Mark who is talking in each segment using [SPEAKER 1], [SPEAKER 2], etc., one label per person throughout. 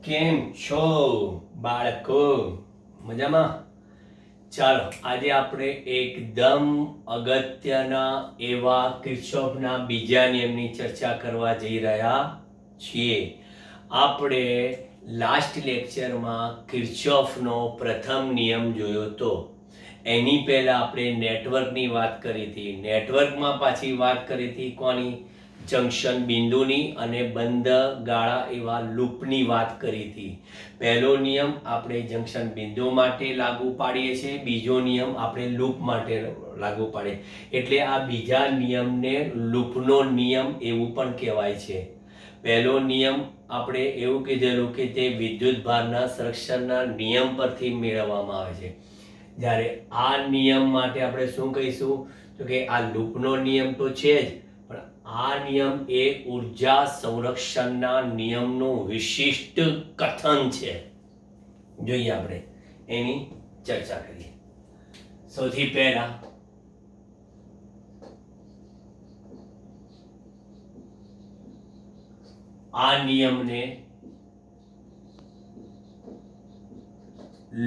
[SPEAKER 1] કેમ છો બાળકો? મજામાં? ચાલો આજે આપણે એકદમ અગત્યના એવા કિર્ચોફના બીજા નિયમની ચર્ચા કરવા જઈ રહ્યા છીએ. આપણે લાસ્ટ લેક્ચરમાં કિર્ચોફનો પ્રથમ નિયમ જોયો તો એની પહેલા આપણે નેટવર્કની વાત કરી હતી. નેટવર્કમાં પાછી વાત કરી હતી કોની? જંક્શન બિંદુની અને બંધ ગાળા એવા લૂપની વાત કરી હતી. પહેલો નિયમ આપણે જંક્શન બિંદુ માટે લાગુ પાડીએ છીએ, બીજો નિયમ આપણે લૂપ માટે લાગુ પાડીએ. એટલે આ બીજા નિયમને લૂપનો નિયમ એવું પણ કહેવાય છે. પહેલો નિયમ આપણે એવું કીધેલું કે તે વિદ્યુત ભારના સંરક્ષણના નિયમ પરથી મેળવવામાં આવે છે. જ્યારે આ નિયમ માટે આપણે શું કહીશું? તો કે આ લૂપનો નિયમ તો છે જ, પણ આ નિયમ એ ઉર્જા સંરક્ષણના નિયમનું વિશિષ્ટ કથન છે. જોઈએ આપણે એની ચર્ચા કરીએ. સૌથી પહેલા આ નિયમને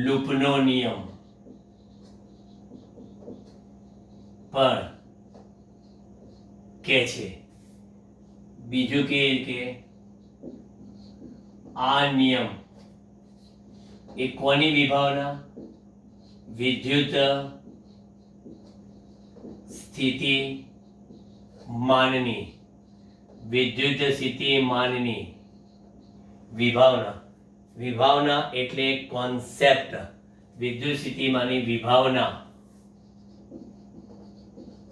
[SPEAKER 1] લૂપનો નિયમ પણ કે છે. બીજું કે આ નિયમ એ કોની વિભાવના? વિદ્યુત સ્થિતિમાનની વિભાવના. વિભાવના એટલે કોન્સેપ્ટ. વિદ્યુત સ્થિતિમાનની વિભાવના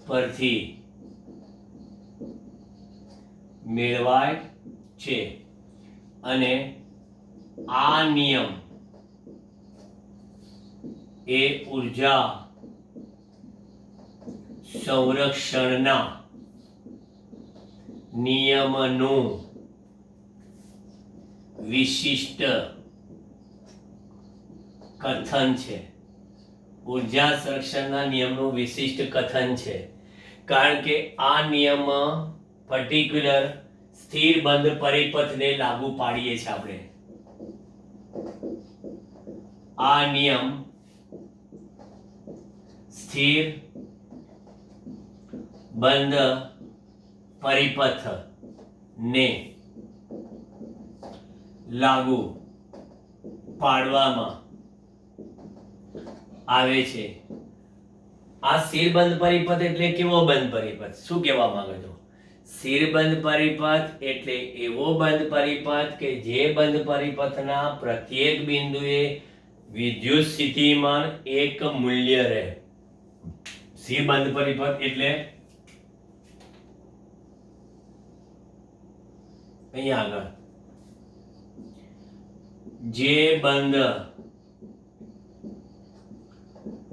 [SPEAKER 1] પરથી મેળવાય છે. અને આ નિયમ એ ઉર્જા સંરક્ષણના નિયમનું વિશિષ્ટ કથન છે. ઉર્જા સંરક્ષણના નિયમનું વિશિષ્ટ કથન છે. કારણ કે આ નિયમ પર્ટિક્યુલર સ્થિર બંધ પરિપથને લાગુ પાડીએ છીએ આપણે. આ નિયમ સ્થિર બંધ પરિપથ ને લાગુ પાડવામાં આવે છે. આ સ્થિર બંધ પરિપથ એટલે કેવો બંધ પરિપથ? શું કહેવા માંગો છો? સ્થિર બંધ પરિપથ એટલે એવો બંધ પરિપથ કે જે બંધ પરિપથના પ્રત્યેક બિંદુએ વિદ્યુત સ્થિતિમાન એક મૂલ્ય રહે. સ્થિર બંધ પરિપથ એટલે અહીંયા આગળ જે બંધ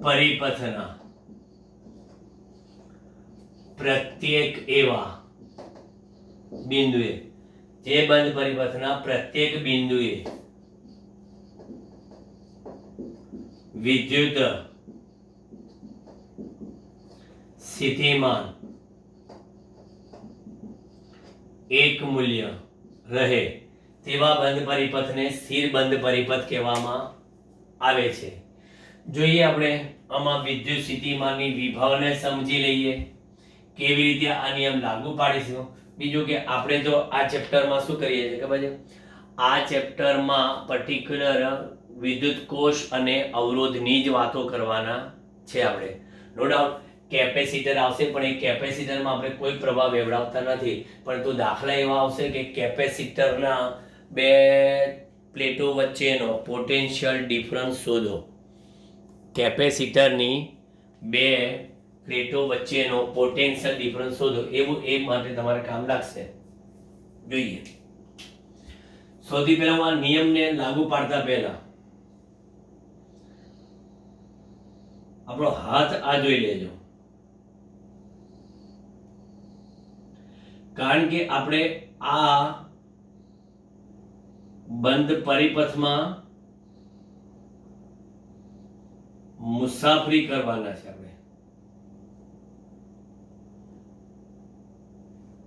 [SPEAKER 1] પરિપથના પ્રત્યેક એવા બિંદુએ વિદ્યુત સ્થિતિમાન એક મૂલ્ય રહે તેવા બંધ પરિપથને સ્થિર બંધ પરિપથ કહેવામાં આવે છે. જોઈએ આપણે આમાં વિદ્યુત સ્થિતિમાનની વિભાવને સમજી લઈએ, કેવી રીતે આ નિયમ લાગુ પાડીશું. બીજું કે આપણે તો આ ચેપ્ટરમાં શું કરીએ છીએ ખબર છે? આ ચેપ્ટરમાં પર્ટિક્યુલર વિદ્યુત કોષ અને અવરોધની જ વાતો કરવાના છે આપણે. નો ડાઉટ કેપેસિટર આવશે, પણ એ કેપેસિટરમાં આપણે કોઈ પ્રભાવ વેવડાવતા નથી. પરંતુ દાખલા એવા આવશે કે કેપેસિટરના બે પ્લેટો વચ્ચેનો પોટેન્શિયલ ડિફરન્સ શોધો. કેપેસિટરની બે પ્લેટો વચ્ચેનો પોટેન્શિયલ ડિફરન્સ શોધો. એવું એ માટે તમારે કામ લાગશે. જોઈએ સૌથી પહેલા આ નિયમને લાગુ પાડતા પહેલા આપણો હાથ આ જોઈ લેજો. કારણ કે આપણે આ બંધ પરિપથમાં મુસાફરી કરવાના છે આપણે.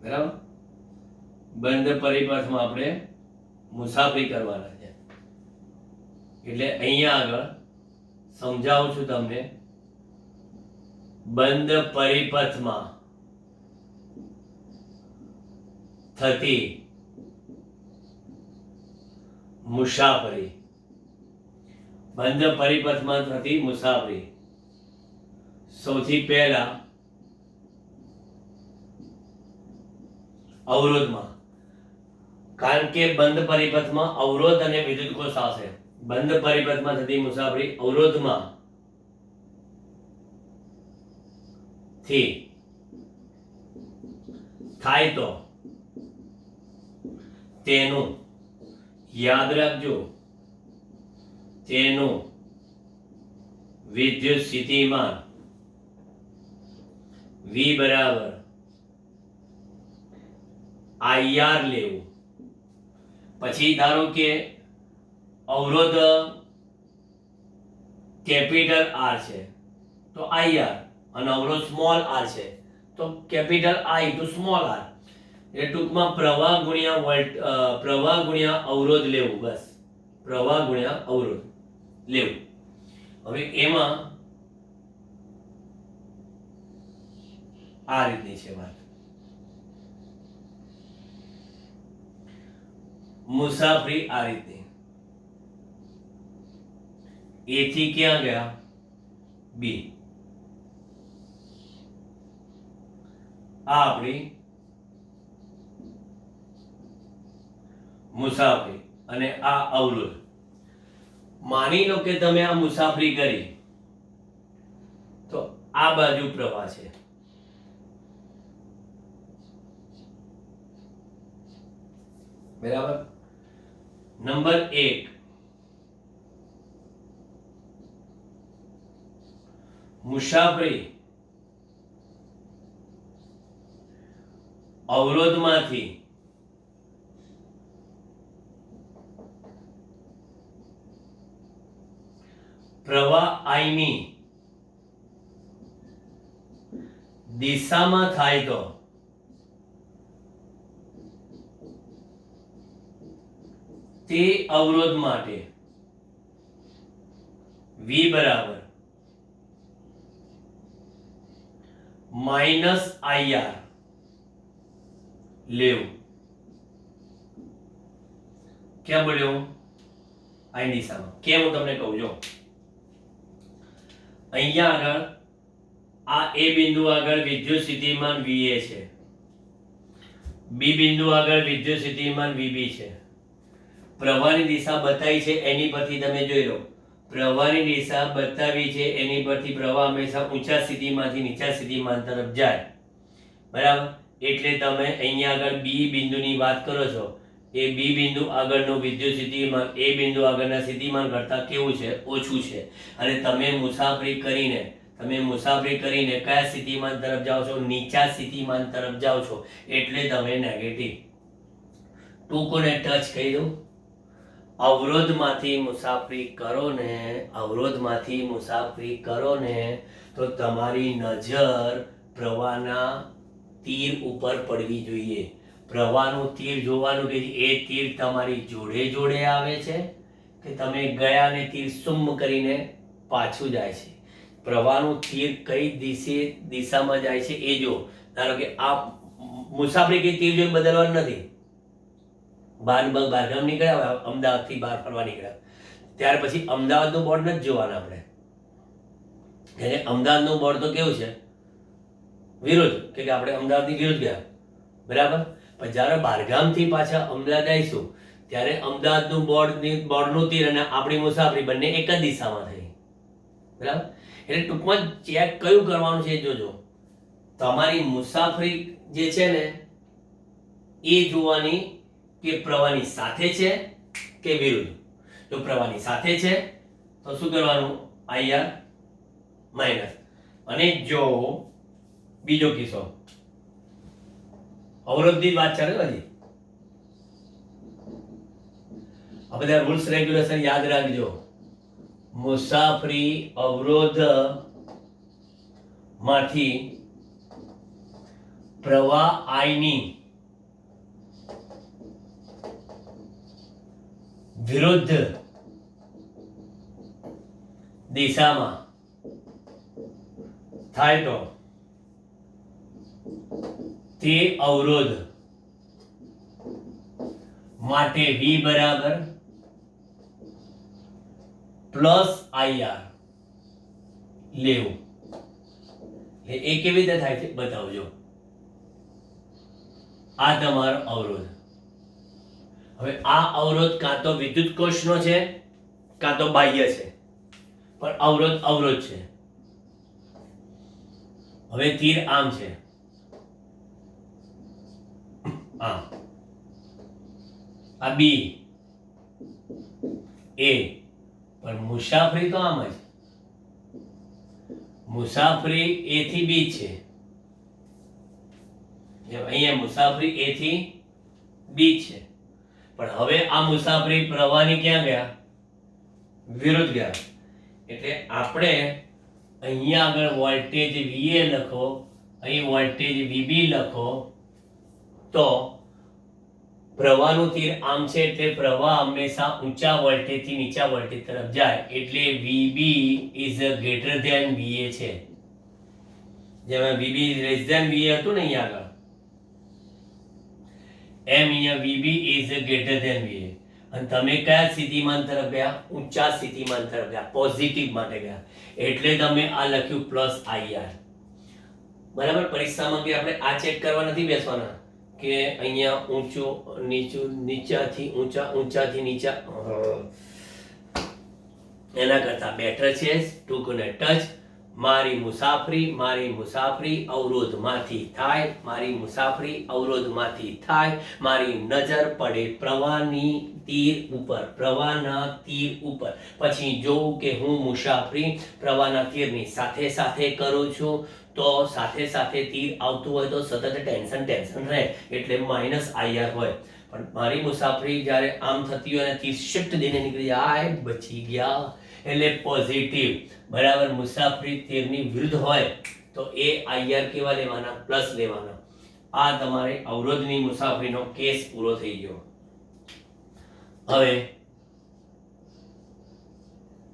[SPEAKER 1] બરાબર? બંધ પરિપથમાં આપણે મુસાફરી કરવાના છે. એટલે અહીંયા આગળ સમજાવું છું તમને. બંધ પરિપથમાં થતી મુસાફરી. બંધ પરિપથમાં થતી મુસાફરી. સૌથી પહેલા અવરોધમાં, કારણ કે બંધ પરિપથમાં અવરોધ અને વિદ્યુત કોષ આવશે. બંધ પરિપથમાં થતી મુસાફરી અવરોધમાં થી થાય તો તેનું, યાદ રાખજો, તેનું વિદ્યુત સ્થિતિમાન V બરાબર IR લેવું. પછી ધારો કે અવરોધ કેપિટલ R છે તો IR, અને અવરોધ સ્મોલ r છે તો capital I into small r. એટલે ટૂંકમાં પ્રવાહ ગુણ્યા અવરોધ લેવું. બસ પ્રવાહ ગુણ્યા અવરોધ લેવું. હવે એમાં આ રીતની છે વાત. મુસાફરી આ રીતની. A થી ક્યાં ગયા? B. આ આપણી મુસાફરી અને આ અવરોધ. માની લો કે તમે આ મુસાફરી કરી તો આ બાજુ પ્રવાહ છે. બરાબર. નંબર 1, મુસાફરી અવરોધમાંથી પ્રવાહ I ની દિશામાં થાય તો તે અવરોધ માટે V બરાબર -IR લેવું. ક્યાં બોલ્યો? I દિશામાં. કેમ હું તમને કહું છું. અહીંયા આગળ આ A બિંદુ આગળ વિદ્યુત સ્થિતિમાન VA છે. B બિંદુ આગળ વિદ્યુત સ્થિતિમાન VB છે. પ્રવાહની દિશા બતાવી છે એની પરથી તમે જોઈ લો. પ્રવાહની દિશા બતાવી છે એની પરથી પ્રવાહ હંમેશા ઊંચા સ્થિતિમાંથી નીચા સ્થિતિમાન તરફ જાય. બરાબર. એટલે તમે અહીંયા આગળ B બિંદુની વાત કરો છો. એ B બિંદુ આગળનું વિદ્યુત સ્થિતિમાન A બિંદુ આગળના સ્થિતિમાન કરતાં કેવું છે? ઓછું છે. અને તમે મુસાફરી કરીને કયા સ્થિતિમાન તરફ જાઓ છો? નીચા સ્થિતિમાન તરફ જાઓ છો. એટલે તમે નેગેટિવ. ટૂંકોને ટચ કહી દઉં. અવરોધમાંથી મુસાફરી કરો ને તો તમારી નજર પ્રવાહના તીર ઉપર પડવી જોઈએ. પ્રવાહનું તીર જોવાનું કે એ તીર તમારી જોડે જોડે આવે છે કે તમે ગયા ને તીર સુમ કરીને પાછું જાય છે. પ્રવાહનું તીર કઈ દિશામાં જાય છે એ જો. ધારો કે આ મુસાફરી કે તીર જોઈ બદલવાનું નથી. બહારગામ નીકળ્યા, અમદાવાદથી બહાર ફરવા નીકળ્યા, ત્યાર પછી અમદાવાદનું બોર્ડ નથી જોવાના આપણે. એટલે અમદાવાદનું બોર્ડ તો કેવું છે? વિરુદ્ધ, કે આપણે અમદાવાદની વિરુદ્ધ ગયા. બરાબર. પણ જ્યારે બહારગામથી પાછા અમદાવાદ આવીશું ત્યારે અમદાવાદનું બોર્ડનું તીર અને આપણી મુસાફરી બંને એક જ દિશામાં થઈ. બરાબર. એટલે ટૂંકમાં ચેક કયું કરવાનું છે જોજો. તમારી મુસાફરી જે છે ને એ જોવાની કે પ્રવાહની સાથે છે કે વિરુદ્ધ. જો પ્રવાહની સાથે છે તો શું કરવાનું? IR minus. અને જો બીજો કિસ્સો, અવરોધની વાત ચાલે હજી. આ બધા રૂલ્સ રેગ્યુલેશન યાદ રાખજો. મુસાફરી અવરોધ માંથી પ્રવાહ I ની વિરુદ્ધ દિશામાં થાય તો તે અવરોધ માટે V બરાબર પ્લસ IR લેવું. એ કેવી રીતે થાય છે બતાવજો. આ તમારો અવરોધ. હવે આ અવરોધ કાં તો વિદ્યુત કોષનો છે કાં તો બાહ્ય છે, પણ અવરોધ અવરોધ છે. હવે તીર આમ છે, આમ આ બી એ, પણ મુસાફરી તો આમ જ. મુસાફરી એ થી બી છે. અહીંયા મુસાફરી એ થી બી છે, પણ હવે આ મુસાફરી પ્રવાહની ક્યાં ગયા? વિરુદ્ધ ગયા. એટલે આપણે અહીંયા આગળ વોલ્ટેજ VA લખો, અહીં વોલ્ટેજ VB લખો, તો પ્રવાહનું તીર આમ છે એટલે પ્રવાહ હંમેશા ઊંચા વોલ્ટેજ થી નીચા વોલ્ટેજ તરફ જાય. એટલે VB is greater than VA છે. જેમાં VB લેસ ધેન VA હતું ને અહીંયા આગળ, એમ અહીંયા VB is greater than VA. અને તમે કયા સ્થિતિમાન તરફ ગયા? ઊંચા સ્થિતિમાન તરફ ગયા, પોઝિટિવ માટે ગયા. એટલે તમે આ લખ્યું પ્લસ IR. બરાબર. પરીક્ષામાં કે આપણે આ ચેક કરવા નથી બેસવાના કે અહીંયા ઊંચું નીચું, નીચાથી ઊંચા, ઊંચાથી નીચા. એના કરતા બેટર છે ટૂંકને ટચ. મારી મુસાફરી અવરોધમાંથી થાય, મારી મુસાફરી અવરોધમાંથી થાય. મારી નજર પડે પ્રવાહની તીર ઉપર, પ્રવાહના તીર ઉપર. પછી જોઉં કે હું મુસાફરી પ્રવાહના તીરની સાથે સાથે કરું છું, તો સાથે સાથે તીર આવતું હોય તો સતત ટેન્શન રહે, એટલે -IR હોય. પણ મારી મુસાફરી જ્યારે આમ થતી હોય અને તીર શિફ્ટ દઈને નીકળી જાય, બચી ગયા, એટલે પોઝિટિવ. બરાબર. મુસાફરી તીરની વિરુદ્ધ હોય તો એ IR કેવા લેવાના? પ્લસ લેવાના. આ તમારે અવરોધની મુસાફરીનો કેસ પૂરો થઈ ગયો. હવે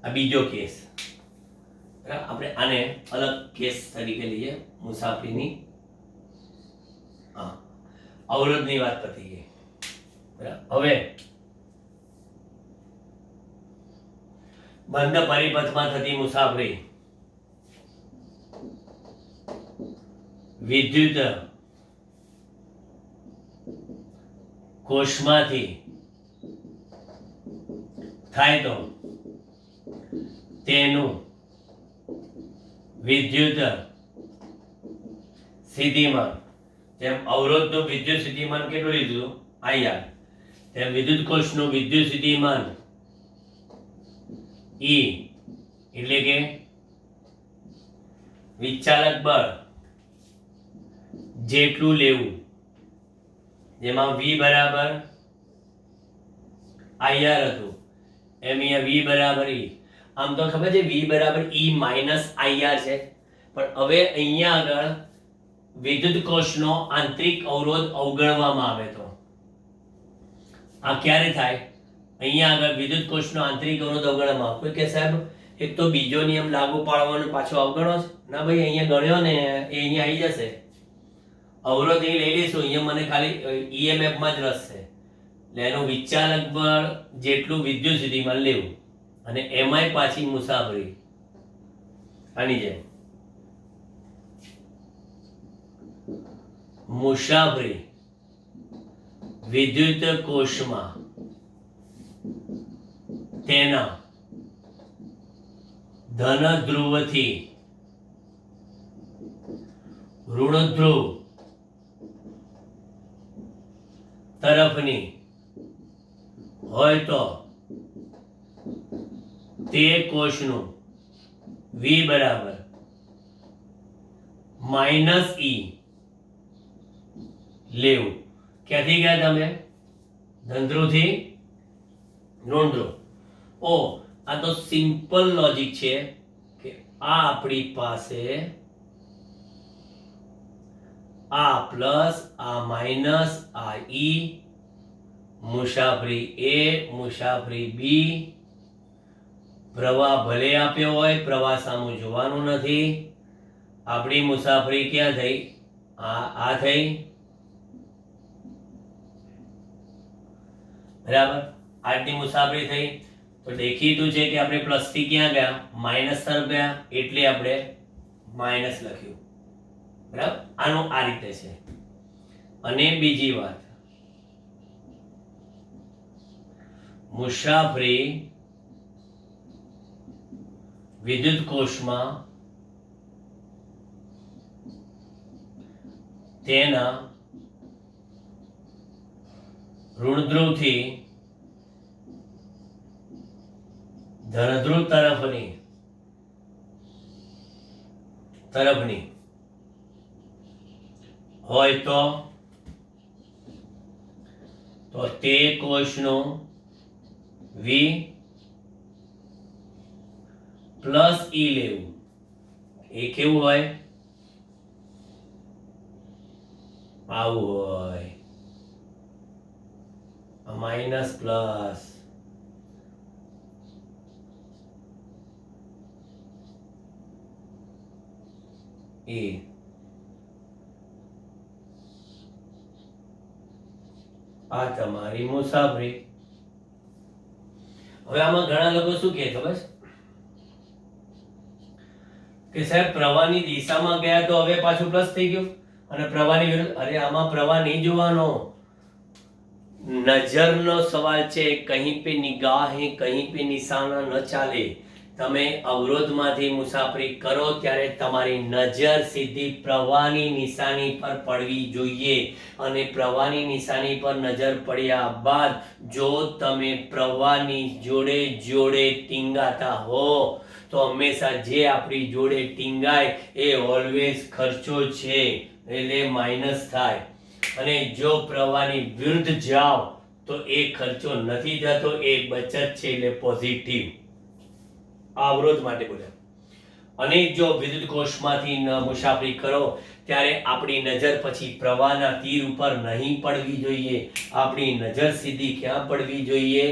[SPEAKER 1] આ બીજો કેસ. આપણે આને અલગ કેસ તરીકે લઈએ. મુસાફરીની અવરોધની વાત પતી ગઈ. બરાબર. હવે બંધ પરિપથમાં થતી મુસાફરી વિદ્યુત કોષમાંથી થાય તો તેનું વિદ્યુત સ્થિતિમાન, જેમ અવરોધનું વિદ્યુત સ્થિતિમાન કેટલું લીધું? IR. તેમ વિદ્યુત કોષનું વિદ્યુત સ્થિતિમાન E એટલે કે વિચાલક બળ જેટલું લેવું. જેમાં V બરાબર IR હતું, એમ અહીંયા V બરાબર E. આમ તો ખબર છે V બરાબર E માઇનસ IR છે, પણ હવે અહીંયા આગળ વિદ્યુત કોષનો આંતરિક અવરોધ અવગણવામાં આવે તો આ ક્યારે થાય? અહીંયા આગળ વિદ્યુત કોષનો આંતરિક અવરોધ અવગણવામાં આવે. કોઈ કે સાહેબ એક તો બીજો નિયમ લાગુ પાડવાનો પાછો અવગણો છે. ના ભાઈ, અહીંયા ગણ્યો ને એ અહીંયા આવી જશે. અવરોધ અહીં લઈ લઈશું. અહીંયા મને ખાલી EMF માં જ રસ છે. એટલે એનું વિચાલક બળ જેટલું વિદ્યુત સ્થિતિમાન લેવું, અને એમાંય પાછી મુસાફરી આની જેમ. મુસાફરી વિદ્યુત કોષમાં તેના ધન ધ્રુવથી ઋણ ધ્રુવ તરફની હોય તો તે કોષનું V બરાબર -E લેવું. ક્યાંથી ગયા તમે? ધનધ્રુવથી ઋણ ધ્રુવ. આ તો સિમ્પલ લોજિક છે કે આ આપણી પાસે આ પ્લસ આ માઇનસ આ E, મુસાફરી A મુસાફરી B પ્રવાહ ભલે આપ્યો હોય, પ્રવાહ સામું જોવાનું નથી. આપણી મુસાફરી ક્યાં થઈ? આ થઈ, બરાબર. આજની મુસાફરી થઈ તો દેખીતું છે કે આપણે પ્લસ થી ક્યાં ગયા? માઇનસ તરફ ગયા, એટલે આપણે માઇનસ લખ્યું, બરાબર. આનું આ રીતે છે. અને બીજી વાત, મુસાફરી વિદ્યુત કોષમાં તેના ઋણ ધ્રુવથી ધન ધ્રુવ તરફની હોય તો તે કોષનું વી પ્લસ ઈ લેવું. એ કેવું હોય? આવું હોય, માઇનસ પ્લસ. એ આ તમારી મુસાફરી. હવે આમાં ઘણા લોકો શું કહે ખબર છે કે સાહેબ પ્રવાહની દિશામાં ગયા તો હવે પાછું પ્લસ થઈ ગયું, અને પ્રવાહની વિરુદ્ધ. અરે આમાં પ્રવાહ નહીં જોવાનો, નજરનો સવાલ છે. કहीं पे निगाहें कहीं पे निशाना न ચાલે. તમે અવરોધમાંથી મુસાફરી કરો ત્યારે તમારી નજર સીધી પ્રવાહની નિશાની પર પડવી જોઈએ, અને પ્રવાહની નિશાની પર નજર પડ્યા બાદ જો તમે પ્રવાહની જોડે જોડે ટીંગાતા હો તો હંમેશા જે આપણી જોડે ટીંગાય એ ઓલવેઝ ખર્ચો છે, એટલે માઇનસ થાય. અને જો પ્રવાહની વિરુદ્ધ જાઓ તો એ ખર્ચો નથી થતો, એ બચત છે, એટલે પોઝિટિવ. અવરોધ માટે બોલ્યા. અને જો વિદ્યુત કોષમાંથી મુસાફરી કરો ત્યારે આપણી નજર પછી પ્રવાહના તીર ઉપર નહીં પડવી જોઈએ. આપણી નજર સીધી ક્યાં પડવી જોઈએ?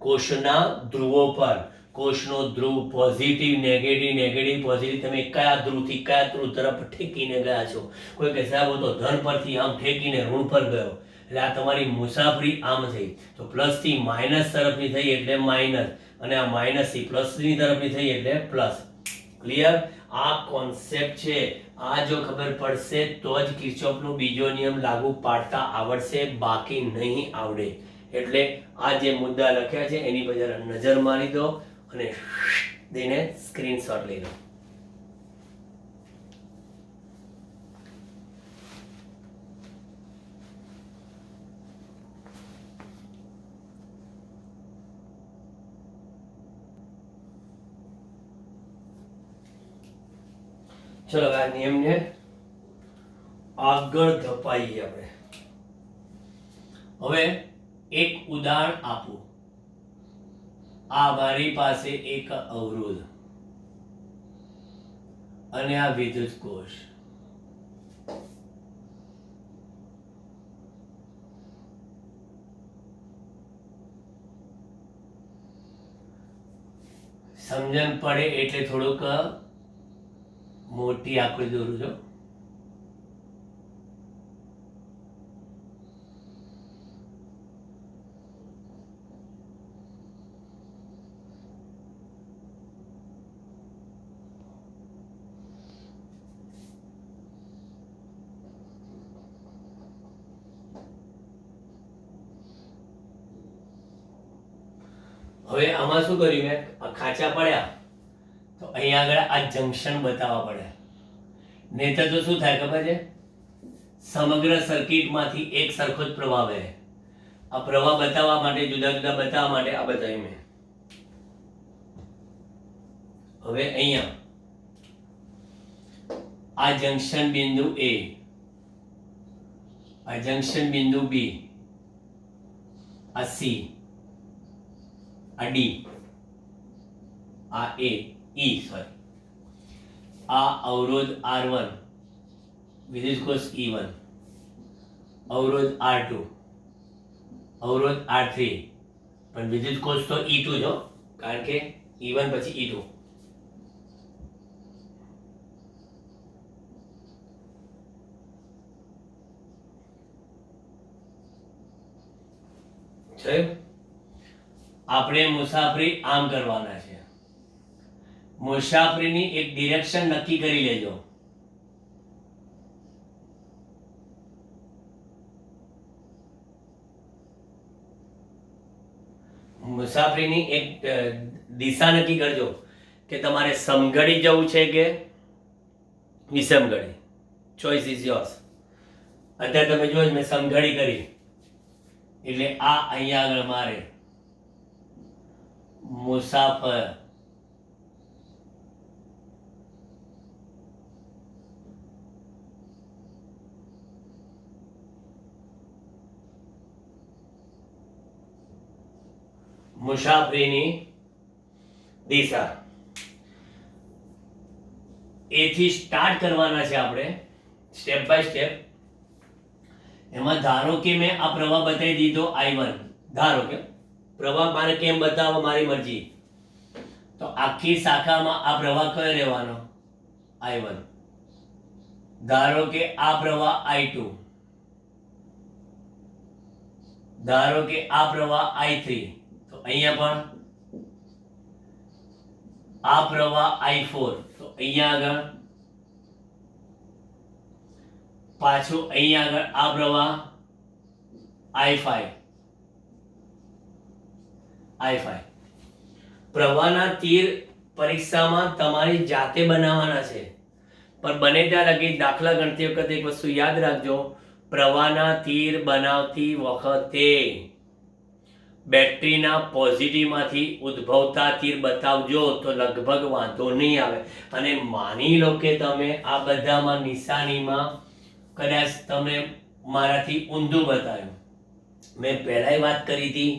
[SPEAKER 1] કોષના ધ્રુવો પર. કોષનો ધ્રુવ પોઝિટિવ, નેગેટિવ, નેગેટિવ, પોઝિટિવ. તમે કયા ધ્રુવથી કયા ધ્રુવ તરફ ઠેકીને ગયા છો? કોઈ કે સાહેબ તો ધન પરથી આમ ઠેકીને ઋણ પર ગયો, એટલે આ તમારી મુસાફરી આમ થઈ. તો પ્લસ થી માઇનસ તરફની થઈ એટલે માઇનસ, અને આ માઇનસ થી પ્લસ ની તરફની થઈ એટલે પ્લસ. ક્લિયર? આ કોન્સેપ્ટ છે. આ જો ખબર પડશે તો જ કિર્ચોફનો બીજો નિયમ લાગુ પાડતા આવડશે, બાકી નહીં આવડે. એટલે આ જે મુદ્દા લખ્યા છે એની પર જરા નજર મારી દો અને દઈને સ્ક્રીનશોટ લઈ લો. ચલો આ નિયમને આગળ ધપાઈએ આપણે. હવે એક ઉદાહરણ આપું. આ મારી પાસે એક અવરોધ અને આ વિદ્યુત કોષ. સમજણ પડે એટલે થોડુંક મોટી આકૃતિ દોરું છું. હવે આમાં શું કર્યું મેં? આ ખાંચા પડ્યા તો અહીંયા આગળ આ જંક્શન બતાવવા પડે. નહીંતર તો શું થાય ખબર છે? સમગ્ર સર્કિટમાંથી એક સરખો જ પ્રવાહ વહે. આ પ્રવાહ બતાવવા માટે, જુદા જુદા બતાવવા માટે આ બતાવ્યું મેં. હવે અહીંયા આ જંક્શન બિંદુ A, આ જંક્શન બિંદુ B, આ C, આ D, આ A, E સોરી, આ અવરોધ R1, વિદ્યુત કોષ E1, અવરોધ R2, અવરોધ R3, પણ વિદ્યુત કોષ તો E2 જો, કારણ કે E1 પછી E2. આપણે મુસાફરી આમ કરવાના છે. મુસાફરીની એક ડિરેક્શન નક્કી કરી લેજો. મુસાફરીની એક દિશા નક્કી કરજો કે તમારે સમઘડી જવું છે કે વિષમઘડી. Choice is yours. અત્યારે તમે જોયો મેં સમઘડી કરી એટલે આ અહીંયા આગળ મારે મુસાફર મુસાફરીની દિશા એથી સ્ટાર્ટ કરવાના છે આપણે સ્ટેપ બાય સ્ટેપ. એમાં ધારો કે મેં આ પ્રવાહ બતાવી દીધો I1. ધારો કે પ્રવાહ મારે કેમ બતાવો મારી મરજી, તો આખી શાખામાં આ પ્રવાહ કયો રહેવાનો I1. ધારો કે આ પ્રવાહ I2, ધારો કે આ પ્રવાહ I3, તો અહીંયા પણ આ પ્રવાહ I4, તો અહીંયા આગળ પાછું અહીંયા આગળ આ પ્રવાહ I5. પ્રવાહના તીર પરીક્ષામાં તમારી જાતે બનાવવાના છે, પણ બને ત્યાં લગી દાખલા ગણતી વખતે એક વસ્તુ યાદ રાખજો, પ્રવાહના તીર બનાવતી વખતે બેટરીના પોઝિટિવમાંથી ઉદ્ભવતા તીર બતાવજો તો લગભગ વાંધો નહીં આવે. અને માની લો કે તમે આ બધામાં નિશાનીમાં કદાચ તમે મારાથી ઊંધું બતાવ્યું. મેં પહેલાંય વાત કરી હતી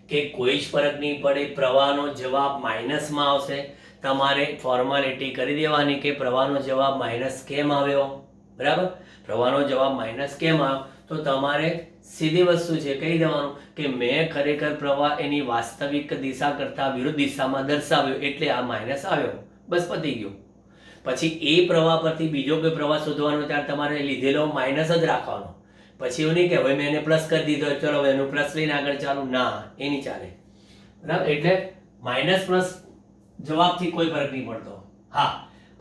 [SPEAKER 1] કે કોઈ જ ફરક નહીં પડે, પ્રવાહનો જવાબ માઇનસમાં આવશે. તમારે ફોર્માલિટી કરી દેવાની કે પ્રવાહનો જવાબ માઇનસ કેમ આવ્યો. બરાબર, પ્રવાહનો જવાબ માઇનસ કેમ આવ્યો, તો તમારે સીધી વસ્તુ છે કહી દેવાનું કે મેં ખરેખર પ્રવાહ એની વાસ્તવિક દિશા કરતાં વિરુદ્ધ દિશામાં દર્શાવ્યો એટલે આ માઇનસ આવ્યો. બસ પતી ગયું. પછી એ પ્રવાહ પરથી બીજો કોઈ પ્રવાહ શોધવાનો ત્યારે તમારે લીધેલો માઇનસ જ રાખવાનો. પછી એવું નહીં કે હવે મેં એને પ્લસ કરી દીધો ચલો હવે એનું પ્લસ લઈને આગળ ચાલુ, ના એ નહીં ચાલે. બરાબર, એટલે માઇનસ પ્લસ જવાબથી કોઈ ફરક નહીં પડતો. હા,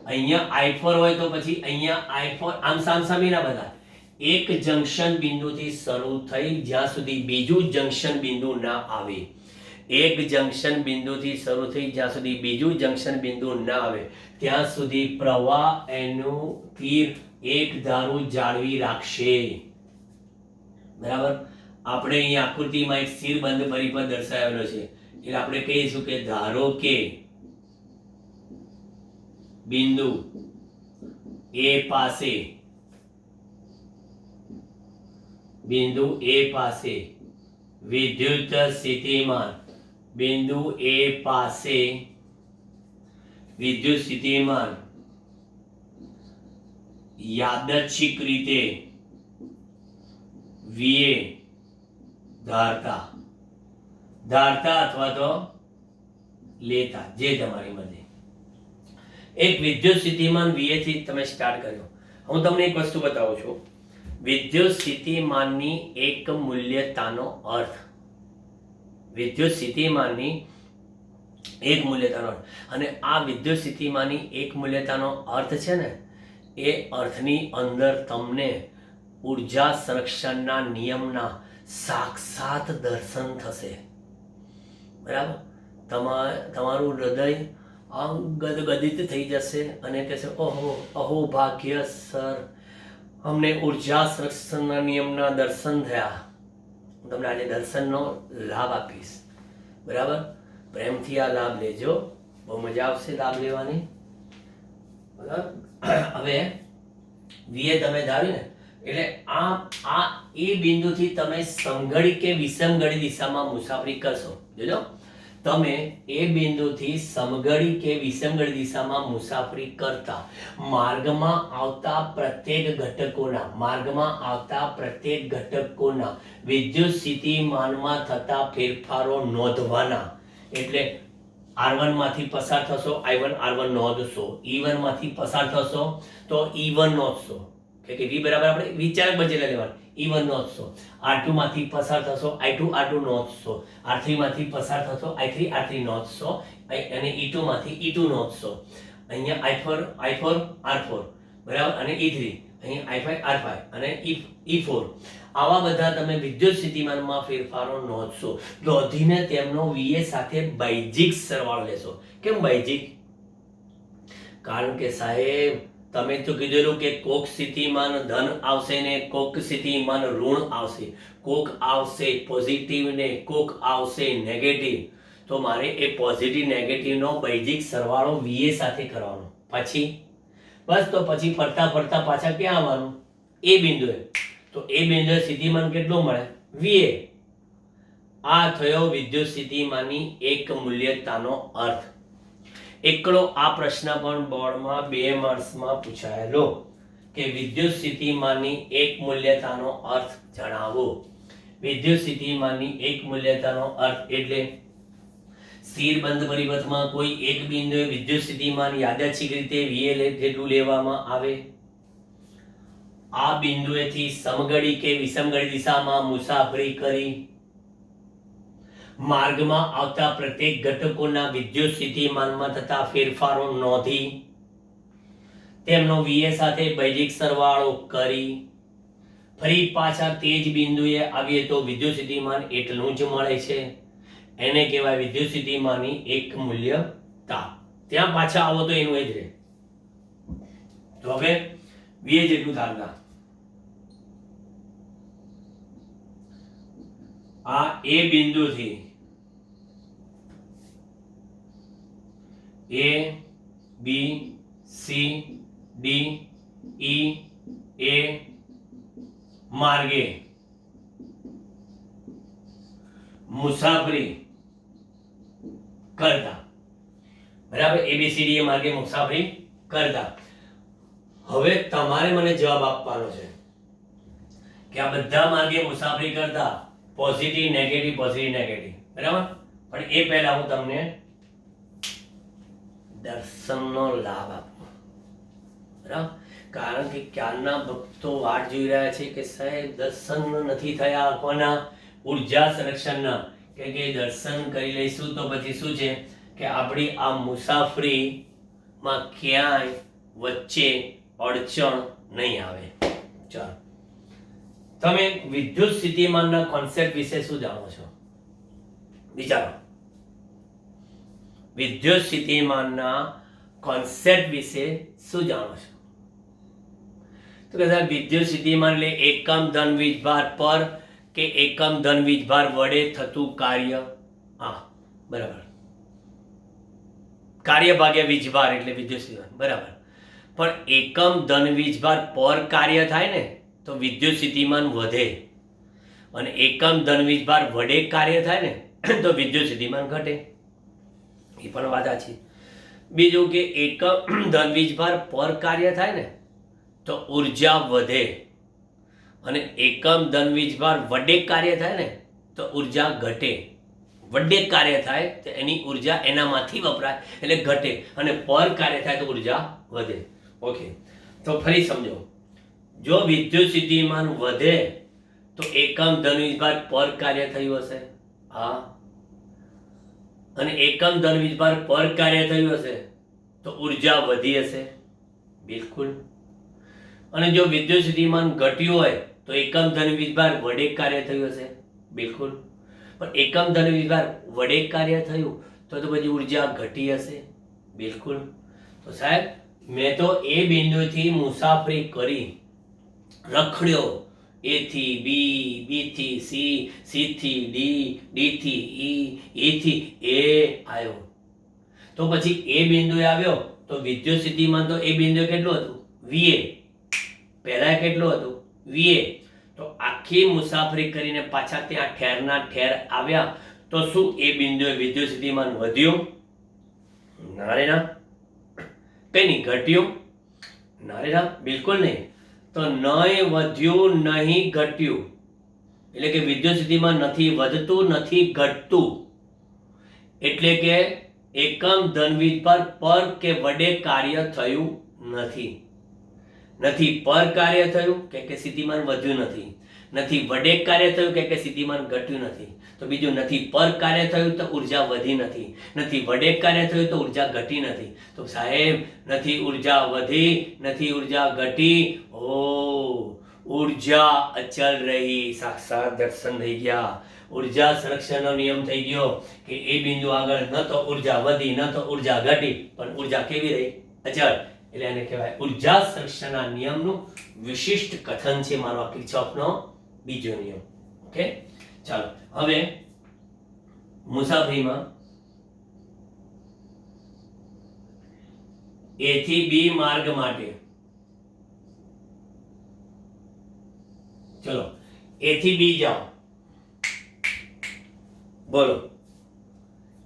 [SPEAKER 1] અહીંયા I4 હોય તો પછી અહીંયા I4 આમ સામસામીના બધા એક જંક્શન બિંદુથી શરૂ થઈ જ્યાં સુધી બીજું જંક્શન બિંદુ ના આવે, એક જંક્શન બિંદુથી શરૂ થઈ જ્યાં સુધી બીજું જંક્શન બિંદુ ના આવે ત્યાં સુધી પ્રવાહ એનું તીર એક ધારું જાળવી રાખશે. બરાબર, આપણે અહીં આકૃતિમાં એક સ્થિર બંધ પરિપથ દર્શાવેલો છે એટલે આપણે કહીશું કે ધારો કે બિંદુ A પાસે વિદ્યુત સ્થિતિમાન બિંદુ A પાસે વિદ્યુત સ્થિતિમાન યાદચ્છિક રીતે VA ધારતા અથવા તો લેતા, જે તમારી મરજી. એક વિદ્યુત સ્થિતિમાન VA થી તમે સ્ટાર્ટ કર્યો. હું તમને એક વસ્તુ બતાવું છું. વિદ્યુત સ્થિતિમાનની એક મૂલ્યતાનો અર્થ, વિદ્યુત સ્થિતિમાનની એક મૂલ્યતાનો અર્થ, અને આ વિદ્યુત સ્થિતિમાનની એક મૂલ્યતાનો અર્થ છે ને, એ અર્થની અંદર તમને ઉર્જા સંરક્ષણના નિયમના સાક્ષાત દર્શન થશે. બરાબર, તમારું હૃદય ગદગદિત થઈ જશે અને કહેશે ઓહો અહો ભાગ્ય સર, અમને ઉર્જા સંરક્ષણના નિયમના દર્શન થયા. હું તમને આજે દર્શનનો લાભ આપીશ. બરાબર, પ્રેમથી આ લાભ લેજો, બહુ મજા આવશે લાભ લેવાની. બરાબર, હવે VA તમે ધાર્યું ને એટલે આ એ બિંદુથી તમે સમઘડી કે વિષમઘડી દિશામાં મુસાફરી કરશો. જોજો, તમે એ બિંદુથી સમઘડી કે વિષમઘડી દિશામાં મુસાફરી કરતા માર્ગમાં આવતા પ્રત્યેક ઘટકોના વિદ્યુત સ્થિતિમાનમાં થતા ફેરફારો નોંધવાના. એટલે R1 માંથી પસાર થશો I1 R1 નોંધશો, E1 માંથી પસાર થશો તો E1 નોંધશો કે V બરાબર આપણે વિચાર બદલી લેવાનું, E1 નોંધશો. R2 માંથી પસાર થશો I2 R2 નોંધશો, R3 માંથી પસાર થશો I3 R3 નોંધશો અને E2 માંથી E2 નોંધશો. અહીંયા I4 R4 બરાબર અને E3, અહીંયા I5 R5 અને E4. આવા બધા તમે વિદ્યુત સ્થિતિમાનમાં ફેરફારો નોંધશો. નોંધીને તેમનો VA સાથે બાયજિક સરવાળો લેશો. કેમ બાયજિક? કારણ કે સાહેબ તમે તો કીધેલું કે કોક સ્થિતિમાન ધન આવશે ને કોક સ્થિતિમાન ઋણ આવશે, કોક આવશે પોઝિટિવ ને કોક આવશે નેગેટિવ. તો મારે એ પોઝિટિવ નેગેટિવનો બાયજિક સરવાળો VA સાથે કરવાનો. પછી બસ તો પછી ફરતા ફરતા પાછા ક્યાં આવવાનું? એ બિંદુએ. તો એ બિંદુએ સ્થિતિમાન કેટલું મળે? VA. આ થયો વિદ્યુત સ્થિતિમાનની એક મૂલ્યતાનો અર્થ. એકલો આ પ્રશ્ન પણ બોર્ડમાં 2 માર્ક્સમાં પૂછાયેલો કે વિદ્યુત સ્થિતિમાનની એક મૂલ્યતાનો અર્થ જણાવો. વિદ્યુત સ્થિતિમાનની એક મૂલ્યતાનો અર્થ એટલે સ્થિર બંધ પરિપથમાં કોઈ એક બિંદુએ વિદ્યુત સ્થિતિમાન યાદચ્છિક રીતે VA જેટલું લેવામાં આવે. આ બિંદુએથી સમઘડી કે વિષમઘડી દિશામાં મુસાફરી કરી માર્ગમાં આવતા પ્રત્યેક ઘટકોના વિદ્યુત સ્થિતિમાનમાં થતા ફેરફારો નોંધી તેમનો VA સાથે બાયજિક સરવાળો કરી ફરી પાછા તે જ બિંદુએ આવીએ તો વિદ્યુત સ્થિતિમાન એટલું જ મળે છે. એને કહેવાય વિદ્યુત સ્થિતિમાનની એક મૂલ્યતા. ત્યાં પાછા આવો તો એનું એ જ રહે. તો હવે VA જેટલું ધારતા આ એ બિંદુથી A B C D E A માર્ગે મુસાફરી કરતા, બરાબર, ABCD એ માર્ગે મુસાફરી કરતા. હવે તમારે મને જવાબ આપવાનો છે કે આ બધા માર્ગે મુસાફરી કરતા પોઝિટિવ નેગેટિવ બરાબર. પણ એ પહેલા હું તમને દર્શનનો લાભ આપું, બરાબર. કારણ કે ક્યારના ભક્તો વાટ જોઈ રહ્યા છે કે સાહેબ દર્શન નથી થયા કોના? ઉર્જા સંરક્ષણના. કે દર્શન કરી લઈશું તો પછી શું છે કે આપણી આ મુસાફરીમાં ક્યાંય વચ્ચે અડચણ નહીં આવે. ચાલો, તમે વિદ્યુત સ્થિતિમાનના કોન્સેપ્ટ વિશે શું જાણો છો? વિચારો. વિદ્યુત સ્થિતિમાનના કોન્સેપ્ટ વિશે શું જાણો છો? તો કે સાહેબ વિદ્યુત સ્થિતિમાન એટલે એકમ ધન વીજભાર પર કે એકમ ધન વીજભાર વડે થતું કાર્ય. હા, બરાબર. કાર્ય ભાગ્યા વીજભાર એટલે વિદ્યુત સ્થિતિમાન, બરાબર. પણ એકમ ધન વીજભાર પર કાર્ય થાય ને તો વિદ્યુત સ્થિતિમાન વધે, અને એકમ ધન વીજભાર વડે કાર્ય થાય ને તો વિદ્યુત સ્થિતિમાન ઘટે. એ પણ વાત છે. બીજું કે એકમ ધન વીજભાર પર કાર્ય થાય ને તો ઉર્જા વધે, અને એકમ ધન વીજભાર વડે કાર્ય થાય ને તો ઉર્જા ઘટે. વડે કાર્ય થાય તો એની ઉર્જા એનામાંથી વપરાય એટલે ઘટે, અને પર કાર્ય થાય તો ઉર્જા વધે. ઓકે, તો ફરી સમજો. જો વિદ્યુત સ્થિતિમાન વધે તો એકમ ધન વીજભાર પર કાર્ય થયું હશે. હા, અને એકમ ધન વીજભાર પર કાર્ય થયું હશે તો ઉર્જા વધી હશે. બિલકુલ. અને જો વિદ્યુત સ્થિતિમાન ઘટ્યું હોય તો એકમ ધન વીજભાર વડે કાર્ય થયું હશે. બિલકુલ. પણ એકમ ધન વીજભાર વડે કાર્ય થયું તો પછી ઉર્જા ઘટી હશે. બિલકુલ. તો સાહેબ મેં તો એ બિંદુથી મુસાફરી કરી, રખડ્યો, A થી B, B થી C, C થી D, D થી E, E થી A આવ્યો. તો પછી એ બિંદુએ આવ્યો તો વિદ્યુત સ્થિતિમાન તો એ બિંદુએ કેટલું હતું? VA. પહેલા કેટલું હતું? VA. તો આખી મુસાફરી કરીને પાછા ત્યાં ઠેરના ઠેર આવ્યા તો શું એ બિંદુએ વિદ્યુત સ્થિતિમાન વધ્યું? ના રે ના. કઈ નહીં, ઘટ્યું? ના રે ના, બિલકુલ નહીં. તો નહીં વધ્યું, નહીં ઘટ્યું, એટલે કે વિદ્યુત સ્થિતિમાન નથી વધતું, નથી ઘટતું. એટલે કે એકમ ધનવીજ પર કે વડે કાર્ય થયું નથી પર કાર્ય થયું કે સ્થિતિમાન વધ્યું નથી વડે કાર્ય થયું કે સ્થિતિમાન ઘટ્યું નથી. તો બીજું, નથી પર કાર્ય થયું તો ઉર્જા વધી નથી વડે કાર્ય થયું તો ઉર્જા ઘટી નથી. તો સાહેબ, નથી ઉર્જા વધી, નથી ઉર્જા ઘટી, ઉર્જા અચલ રહી. સાક્ષાત દર્શન થઈ ગયા. ઉર્જા સંરક્ષણનો નિયમ થઈ ગયો કે એ બિંદુ આગળ ન તો ઉર્જા વધી, ન તો ઉર્જા ઘટી, પણ ઉર્જા કેવી રહી? અચળ. એટલે એને કહેવાય ઉર્જા સંરક્ષણના નિયમનું વિશિષ્ટ કથન છે મારો આ કિર્ચોફનો બીજો નિયમ. ઓકે, ચાલો હવે મુસાફરીમાં A થી B માર્ગ માટે, ચલો A થી B જાઓ, બોલો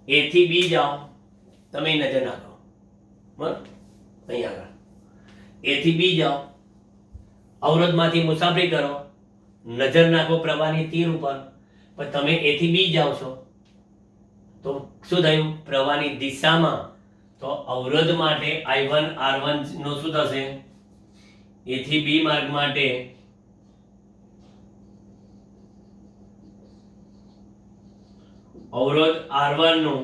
[SPEAKER 1] A થી B જાઓ, તમે નજર નાખો બરાબર અહીંયા આગળ. A થી B જાઓ, અવરોધમાંથી મુસાફરી કરો, નજર નાખો પ્રવાહની તીર ઉપર, પણ તમે A થી B જાઓ છો તો શું થયું? પ્રવાહની દિશામાં. તો અવરોધ માટે I1 R1 નો શું થશે? A થી B માર્ગ માટે અવરોધ R1 નું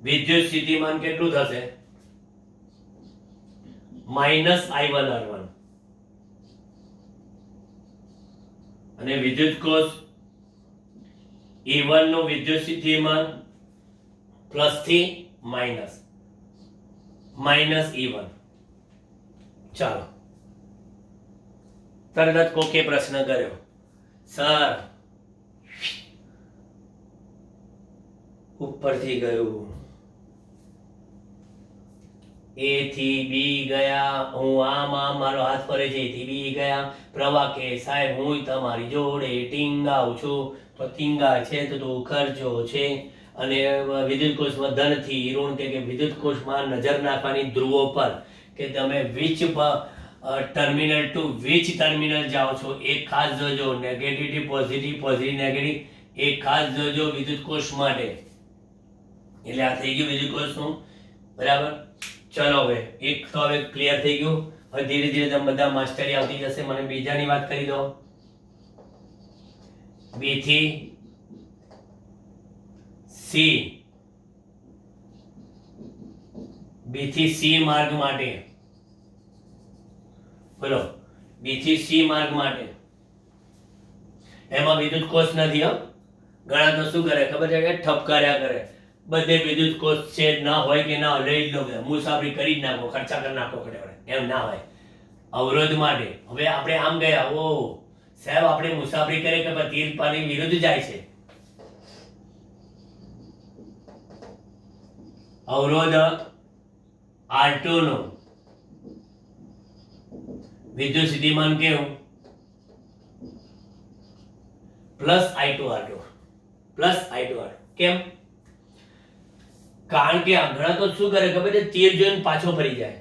[SPEAKER 1] વિદ્યુત સ્થિતિમાન કેટલું થશે? -I1 R1. અને વિદ્યુત કોષ E1 નું વિદ્યુત સ્થિતિમાન પ્લસ થી માઇનસ E1. ચાલો, તરત કોકે પ્રશ્ન કર્યો, સર ઉપરથી ગયું, A થી B ગયા, હું આમ મારો હાથ ફરે છે, A થી B ગયા, પ્રવાહ કે સાહેબ હું તમારી જોડે ટીંગાઉં છું. તો ટીંગા છે તો ખર્ચો છે. અને વિદ્યુત કોષમાં ધનથી ઋણ કે વિદ્યુત કોષમાં નજર નાખવાની ધ્રુવો પર કે તમે which terminal two which terminal જાઓ છો એ ખાસ જોજો. નેગેટિવ પોઝિટિવ, પોઝિટિવ નેગેટિવ એ ખાસ જોજો વિદ્યુત કોષ માટે. એટલે આ થઈ ગયું વિદ્યુત કોષનું બરાબર. ચલો હવે એક તો હવે ક્લિયર થઈ ગયું. હવે ધીરે ધીરે તમે બધા માસ્ટરી આવતી જશે. મને બીજાની વાત કરી દો. B થી C, B થી C માર્ગ માટે, બોલો B થી C માર્ગ માટે એમાં વિદ્યુત કોષ નથી. ઘણા તો શું કરે ખબર છે કે ઠપકાર્યા કરે, બધે વિદ્યુત કોષ છે, ના હોય કે ના લઈ લો, મુસાફરી કરી જ નાખો, ખર્ચા કરી નાખો, એમ ના હોય. અવરોધ માટે હવે આપણે આમ ગયા, ઓ સાહેબ આપણે મુસાફરી કરીએ કે તીર પાણી વિરુદ્ધ જાય છે. અવરોધ R2 નો વિદ્યુત સ્થિતિમાન કેવું? +I2 R2. કેમ? કારણ કે ઘણા તો શું કરે ખબર છે, તીર જોઈને પાછો ફરી જાય.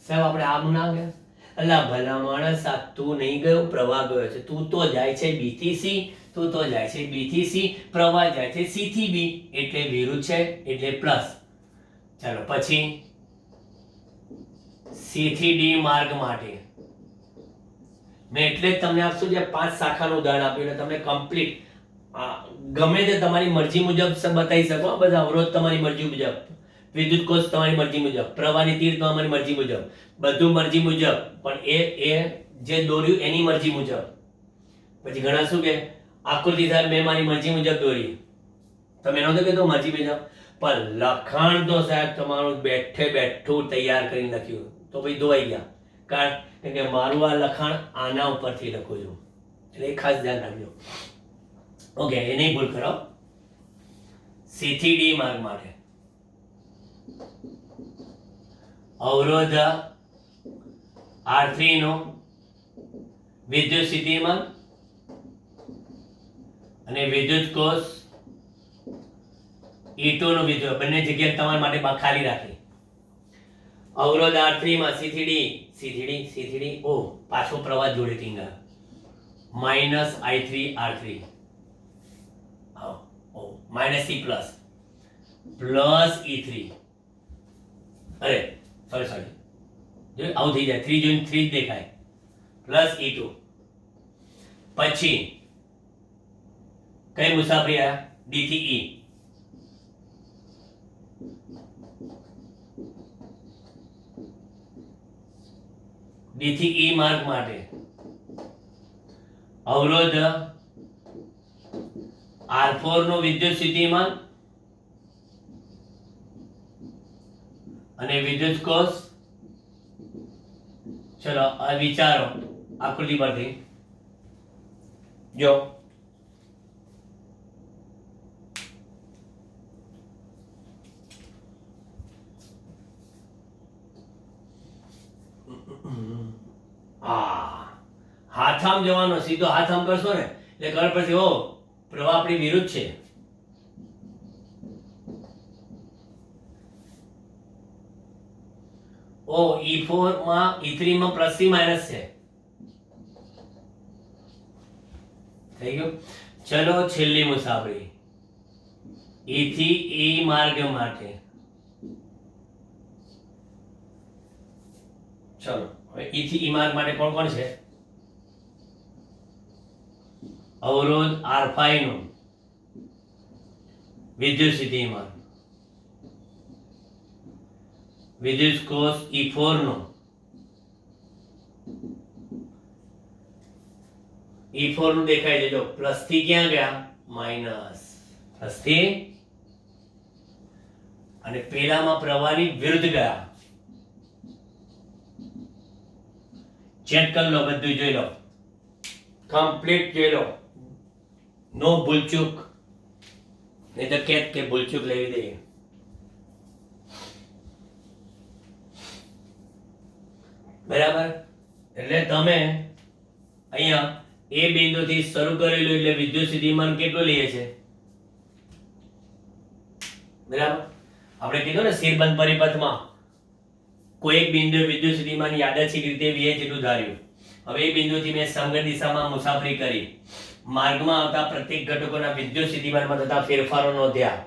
[SPEAKER 1] સાહેબ આપણે આમ ના ગયા, અલ્લા ભલા માણસ, આ તું નહીં ગયો, પ્રવાહ ગયો છે. તું તો જાય છે B થી C, તું તો જાય છે B થી C, પ્રવાહ જાય છે C થી B, એટલે વિરુદ્ધ છે, એટલે પ્લસ. ચાલો પછી C થી D માર્ગ માટે મેં એટલે જ તમને આપશું જે 5 શાખાનું ઉદાહરણ આપ્યું એટલે તમને કમ્પ્લીટ ગમે તે તમારી મરજી મુજબ બતાવી શકો. બધા અવરોધ તમારી મરજી મુજબ, વિદ્યુત કોષ તમારી મરજી મુજબ, પ્રવાહની તીર તમારી મરજી મુજબ, બધું મરજી મુજબ, પણ એ જે દોર્યું એની મરજી મુજબ. પછી ઘણા શું કે આકૃતિ સાહેબ મેં મારી મરજી મુજબ દોરી, તમે નહોતો કીધું મરજી મુજબ, પણ લખાણ તો સાહેબ તમારું બેઠે બેઠું તૈયાર કરી નાખ્યું, તો ભાઈ ધોવાઈ ગયા. કારણ કે મારું આ લખાણ આના ઉપરથી લખું છું, એટલે એ ખાસ ધ્યાન રાખજો. ઓકે, એ નહીં ભૂલ કરો. C થી D માર્ગ માટે અવરોધ R3 નો વિદ્યુત સ્થિતિમાન અને વિદ્યુત કોષ E2 નો વિદ્યુત, બંને જગ્યાએ તમારા માટે ખાલી રાખી. અવરોધ R3 માં C થી D, ઓ પાછો પ્રવાહ જોડે ટીંગા -I3 R3. Minus C plus E3, અરે સોરી જો આવું થઈ જાય 3 જોઈને 3 જ દેખાય, પ્લસ E2. પછી કઈ મુસાફરી આ D થી E, D થી E માર્ગ માટે અવરોધ R4 નો વિદ્યુત સ્થિતિમાન અને વિદ્યુત કોષ. ચલો આ વિચારો આકૃતિ પરથી જો હાથામ જવાનો, સીધો હાથામ કરશો ને એટલે ખબર પડશે ઓ પ્રવાહ આપણી વિરુદ્ધ છે. ઓ E4 માં E3 માં પ્લસ થી માઈનસ છે. થઈ ગયું. ચલો છેલ્લી મુસાફરી E થી E માર્ગ માટે. ચલો હવે E થી E માર્ગ માટે કોણ કોણ છે? અવરોધ R5 નું વિદ્યુત સ્થિતિમાન, વિદ્યુત કોષ E4 નો, E4 નું દેખાય છે જો પ્લસ થી ક્યાં ગયા? માઈનસ, પ્લસ થી, અને પેલામાં પ્રવાહની વિરુદ્ધ ગયા. ચેક કરી લો, બધું જોઈ લો, કમ્પ્લીટ જોઈ લો, નો ભૂલચૂક, નહીં તો કે ભૂલચૂક લેવી દઈએ. બરાબર. એટલે તમે અહીંયા એ બિંદુથી શરૂ કરેલું એટલે વિદ્યુત સ્થિતિમાન કેટલું લઈએ છે? બરાબર. આપણે કીધું ને સ્થિરબંધ પરિપથમાં કોઈ એક બિંદુએ વિદ્યુત સ્થિતિમાન યાદચ્છિક રીતે VH જેટલું ધાર્યું. હવે એ બિંદુથી મેં સમગ્ર દિશામાં મુસાફરી કરી, માર્ગમાં આવતા પ્રત્યેક ઘટકોના વિદ્યુત સ્થિતિમાનમાં થતા ફેરફારો નોંધ્યા.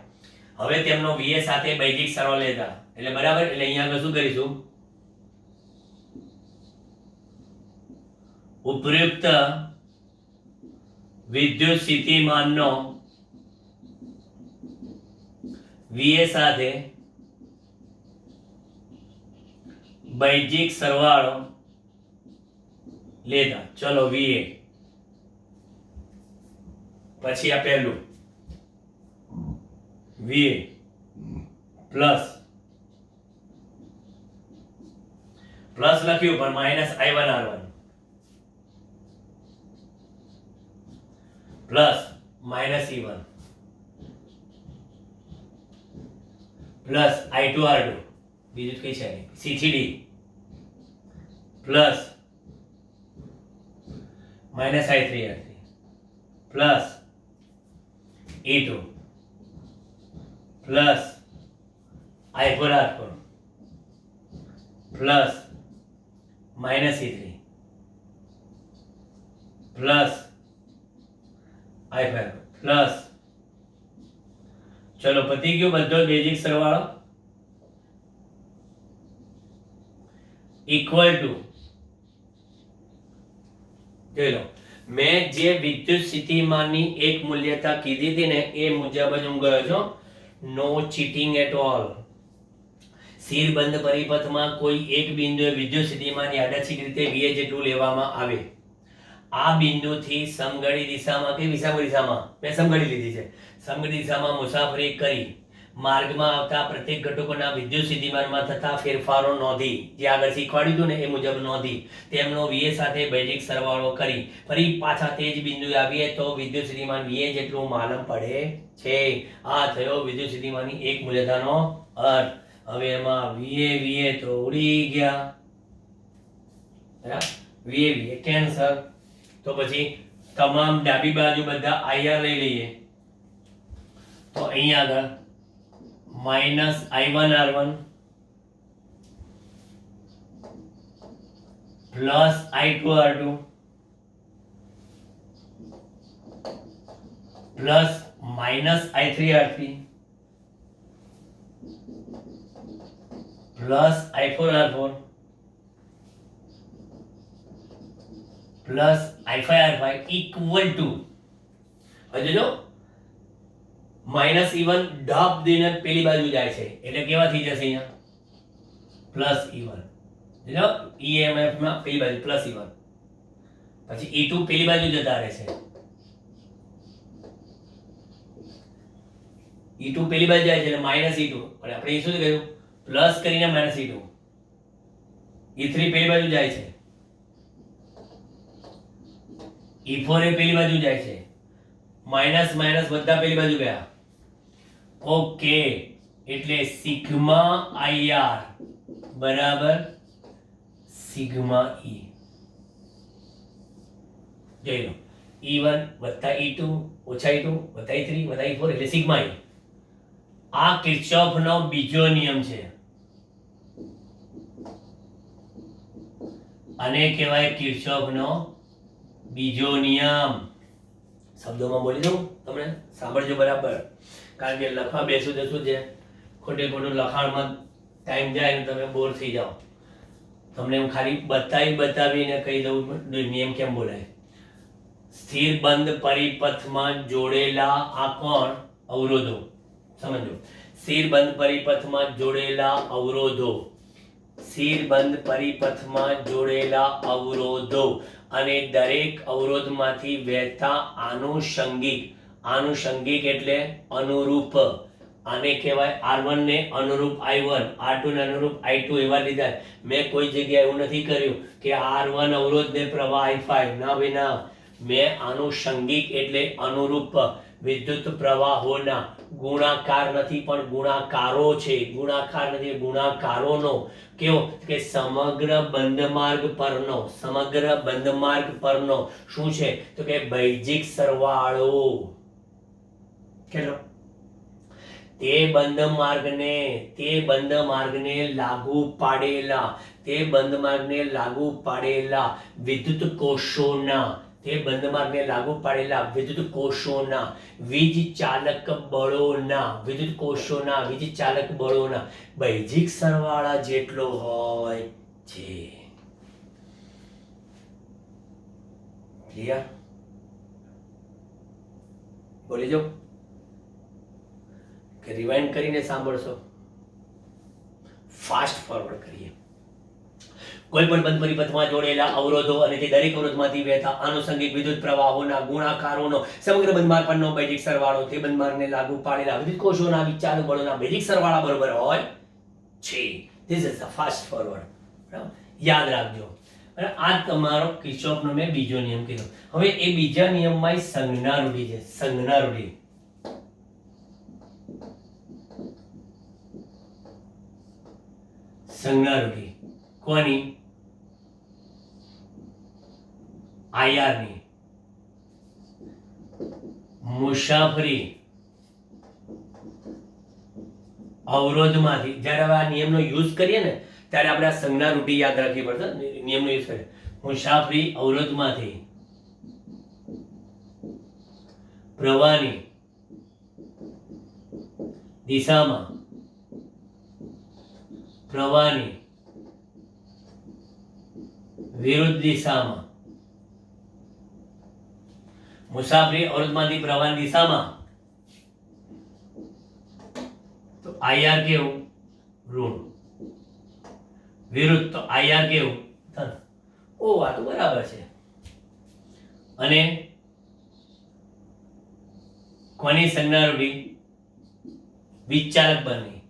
[SPEAKER 1] હવે તેમનો VH સાથે બૈજિક સરવાળો લેતા, એટલે બરાબર. એટલે અહીંયા આગળ શું કરીશું? ઉપયુક્ત વિદ્યુત સ્થિતિમાનનો VA સાથે બૈજિક સરવાળો લેતા. ચલો VA, પછી આ પહેલું VA પ્લસ લખ્યું પણ minus I1R1 plus minus E1 plus I2R2, બીજું કઈ છે નહીં, C થી D plus minus I3R3 plus E2 plus I4R4 plus minus E3 plus I5 plus. ચલો પતી ગયો બધો બેઝિક સરવાળો. ઇક્વલ ટુ, જોઈ લો મેં જે વિદ્યુત સ્થિતિમાનની એક મૂલ્યતા કીધી હતી ને એ મુજબ જ હું ગયો છું. નો ચીટિંગ એટ ઓલ. સ્થિરબંધ પરિપથમાં કોઈ એક બિંદુએ વિદ્યુત સ્થિતિમાન યાદચ્છિક રીતે VH જેટલું લેવામાં આવે. આ બિંદુથી સમઘડી દિશામાં કે વિષમઘડી દિશામાં, મેં સમઘડી લીધી છે, સમઘડી દિશામાં મુસાફરી કરી માર્ગમાં આવતા પ્રત્યેક ઘટકોના વિદ્યુત સ્થિતિમાનમાં થતા ફેરફારો નોંધી, જે આગળ શીખવાડ્યું હતું ને એ મુજબ નોંધી, તેમનો VA સાથે બૈજિક સરવાળો કરી ફરી પાછા તે જ બિંદુએ આવીએ તો વિદ્યુત સ્થિતિમાન VA જેટલું માલમ પડે છે. આ થયો વિદ્યુત સ્થિતિમાનની એક મૂલ્યતાનો અર્થ. હવે એમાં VA તો ઉડી ગયા, બરાબર. VA cancel. તો પછી તમામ ડાબી બાજુ બધા IR લઈ લઈએ તો અહીંયા આગળ minus I1R1 plus I2R2 plus minus I3R3 plus I4R4 plus I5R5 equal to, હજુ જો માઇનસ E1 ઢાપ દઈને પેલી બાજુ જાય છે એટલે કેવા થઈ જશે અહીંયા પ્લસ E1, જો EMF માં પેલી બાજુ પ્લસ E1, પછી E2 પેલી બાજુ જતા રહેશે, E2 પેલી બાજુ જાય છે એટલે માઇનસ E2, અને આપણે એ શું કહ્યું પ્લસ કરીને માઇનસ E2, E3 પેલી બાજુ જાય છે, E4 એ પેલી બાજુ જાય છે, માઇનસ માઇનસ બધા પેલી બાજુ ગયા. ઓકે, એટલે સિગ્મા IR બરાબર સિગ્મા E. જોઈ લો, E1 વત્તા E2 ઓછા E2 વત્તા E3 વત્તા E4 એટલે સિગ્મા E. આ કિર્ચોફનો બીજો નિયમ છે, આને કહેવાય કિર્ચોફનો બીજો નિયમ. શબ્દોમાં બોલી દઉં, તમને સાંભળજો બરાબર, કારણ કે લખવા બેસું તો શું છે ખોટે ખોટું લખાણમાં ટાઈમ જાય ને તમે બોર થઈ જાઓ. તમને હું ખાલી બતાવીને કહી દઉં નિયમ કેમ બોલાય. સ્થિર બંધ પરિપથમાં જોડેલા આ કોણ અવરોધો, સમજો, સ્થિર બંધ પરિપથમાં જોડેલા અવરોધો, સ્થિર બંધ પરિપથમાં જોડેલા અવરોધો અને દરેક અવરોધમાંથી વહેતા આનુષંગિક એટલે અનુરૂપ, આને કહેવાય R1 ને અનુરૂપ I1, R2 ને અનુરૂપ I2 એવા લીધા. મેં કોઈ જગ્યાએ એવું નથી કર્યું કે R1 અવરોધ ને પ્રવાહ I5, ના ભાઈ ના, મેં આનુષંગિક એટલે અનુરૂપ વિદ્યુત પ્રવાહોના ગુણાકાર નથી પણ ગુણાકારો છે, ગુણાકાર નથી ગુણાકારોનો કેવો કે સમગ્ર બંધ માર્ગ પરનો શું છે તો કે બૈજિક સરવાળો. કેટલો? તે બંધ માર્ગને લાગુ પાડેલા વિદ્યુત કોષોના વીજ ચાલક બળોના બૈજિક સરવાળા જેટલો હોય છે. ક્લિયર? બોલી જાઓ કે રિવાઇન્ડ કરીને સાંભળશો. ફાસ્ટ ફોરવર્ડ કરીએ. કોઈ પણ બંધ પરિપથમાં જોડેલા અવરોધો અને તે દરેક અવરોધમાંથી વહેતા આનુષંગિક વિદ્યુત પ્રવાહોના ગુણાકારોનો સમગ્ર બંધમાર્ગ પરનો બૈજિક સરવાળો તે બંધમાર્ગને લાગુ પાડેલા વિદ્યુત કોષોના વિચાલક બળોના બૈજિક સરવાળા બરોબર હોય છે. This is the fast forward. બરાબર, યાદ રાખજો. અને આ તમારો કિર્ચોફનો મેં બીજો નિયમ કીધો. હવે એ બીજા નિયમમાં સંજ્ઞા રૂઢિ છે. સંજ્ઞા રૂઢિ કોની? IR ની. મુસાફરી અવરોધમાંથી જ્યારે હવે આ નિયમનો યુઝ કરીએ ને ત્યારે આપણે આ સંજ્ઞા રૂઢિ યાદ રાખવી પડશે. નિયમનો યુઝ કરીએ. મુસાફરી અવરોધમાંથી પ્રવાહની દિશામાં પ્રવાહની વિરુદ્ધ દિશામાં, મુસાફરી અવરોધમાંથી પ્રવાહની દિશામાં તો IR કેવું? ઋણ. વિરુદ્ધ તો IR કેવું? ધન. ઓ આ તો બરાબર છે. અને કોની સંજ્ઞા રૂઢિ? વિચાલક બળની.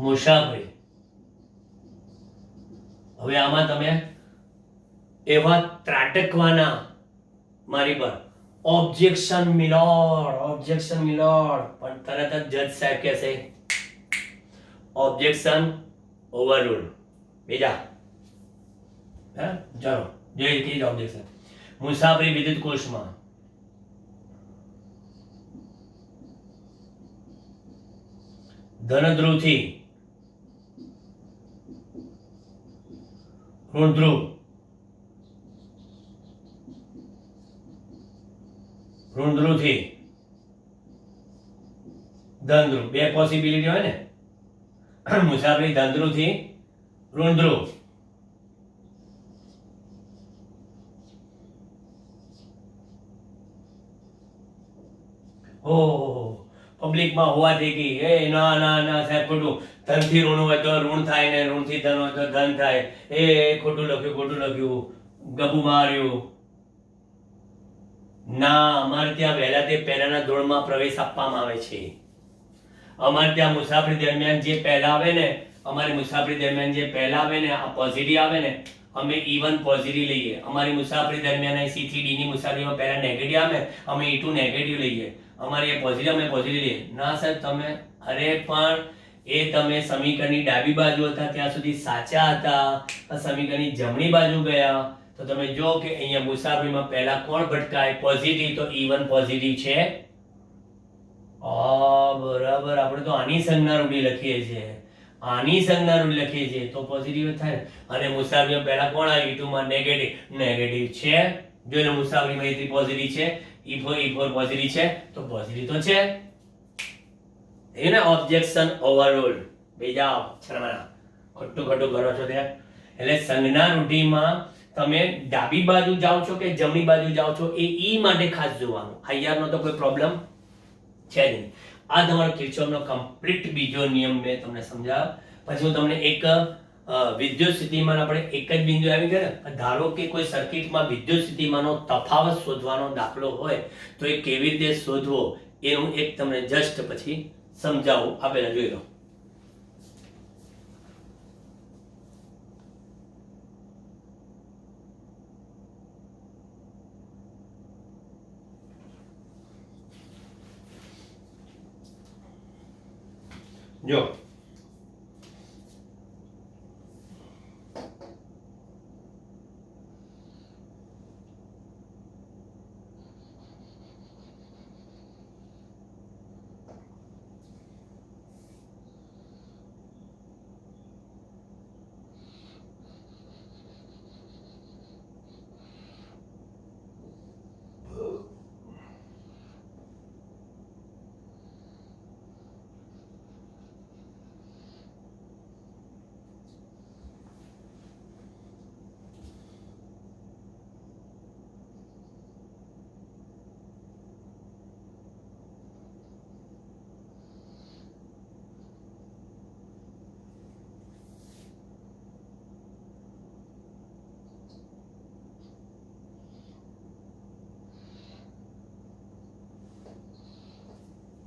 [SPEAKER 1] મુસાફરી. હવે આમાં તમે એવા ત્રાટકવાના મારી પર ઓબ્જેક્શન મિલોડ પણ તરત જ જજ સાહેબ કહેશે ઓબ્જેક્શન ઓવરરૂલ. બીજા ચાલો જોઈએ કે ઓબ્જેક્શન. મુસાફરી વિદ્યુત કોષમાં ધન ધ્રુવથી ઋણ ધ્રુવ રૂંધ્રુથી ધંધ્રુ, બે પોસિબિલિટી હોય ને. મુસાફરી ધંધ્રુથી રૂંધ્રુ. ઓહો, પબ્લિકમાં હોવા થઈ ગઈ. એ ના ના ના સાહેબ, ખોટું. ધનથી ઋણ હોય તો ઋણ થાય ને ઋણથી ધન હોય તો ધન થાય. એ ખોટું લખ્યું, ખોટું લખ્યું, ગબુ માર્યું. ના, અમારે ત્યાં વહેલા તે પહેલાના ધોરણમાં પ્રવેશ આપવામાં આવે છે. અમારે ત્યાં મુસાફરી દરમિયાન જે પહેલા આવે ને, અમારી મુસાફરી દરમિયાન જે પહેલા આવે ને, આ પોઝિટિવ આવે ને, અમે E1 પોઝિટિવ લઈએ. અમારી મુસાફરી દરમિયાન C થી D ની મુસાફરીમાં પહેલા નેગેટિવ આવે, અમે E2 નેગેટિવ લઈએ. અમારી એ પોઝિટિવ, અમે પોઝિટિવ લઈએ. ના સર, તમે અરે પણ એ તમે સમીકરણની ડાબી બાજુ હતા ત્યાં સુધી સાચા હતા. સમીકરણની જમણી બાજુ ગયા તો તમે જો કે અહીંયા મુસાફરીમાં પહેલા કોણ ભટકાય? પોઝિટિવ. તો E1 પોઝિટિવ છે. બરાબર. આપણે તો આની સંજ્ઞા રૂઢી લખીએ છીએ, આની સંજ્ઞા રૂઢી લખીએ છીએ તો પોઝિટિવ થાય. અને મુસાફરીમાં પહેલા કોણ આવ્યું? E2 માં નેગેટિવ. નેગેટિવ છે. જો એનો મુસાફરીમાં E3 પોઝિટિવ છે, E4 પોઝિટિવ છે, તો પોઝિટિવ તો છે. એને ઓબ્જેક્શન ઓવરરૂલ્ડ. બેજાવ શરમાના, ખોટું ખોટું કરો છો ત્યાં. એટલે સંજ્ઞા રૂઢિમાં તમે ડાબી બાજુ જાઓ છો કે જમણી બાજુ જાઓ છો, એ ઈ માટે ખાસ જોવાનું. IR નો તો કોઈ પ્રોબ્લેમ છે નહીં. આ તમારો કિર્ચોફનો કમ્પ્લીટ બીજો નિયમ મેં તમને સમજાવ્યો. પછી હું તમને એક વિદ્યુત સ્થિતિમાન, આપણે એક જ બિંદુ આવી ગયા. ધારો કે કોઈ સર્કિટમાં વિદ્યુત સ્થિતિમાનનો તફાવત શોધવાનો દાખલો હોય તો એ કેવી રીતે શોધવો એ હું એક તમને જસ્ટ પછી સમજાવું. આપેલા જોઈ લો. જો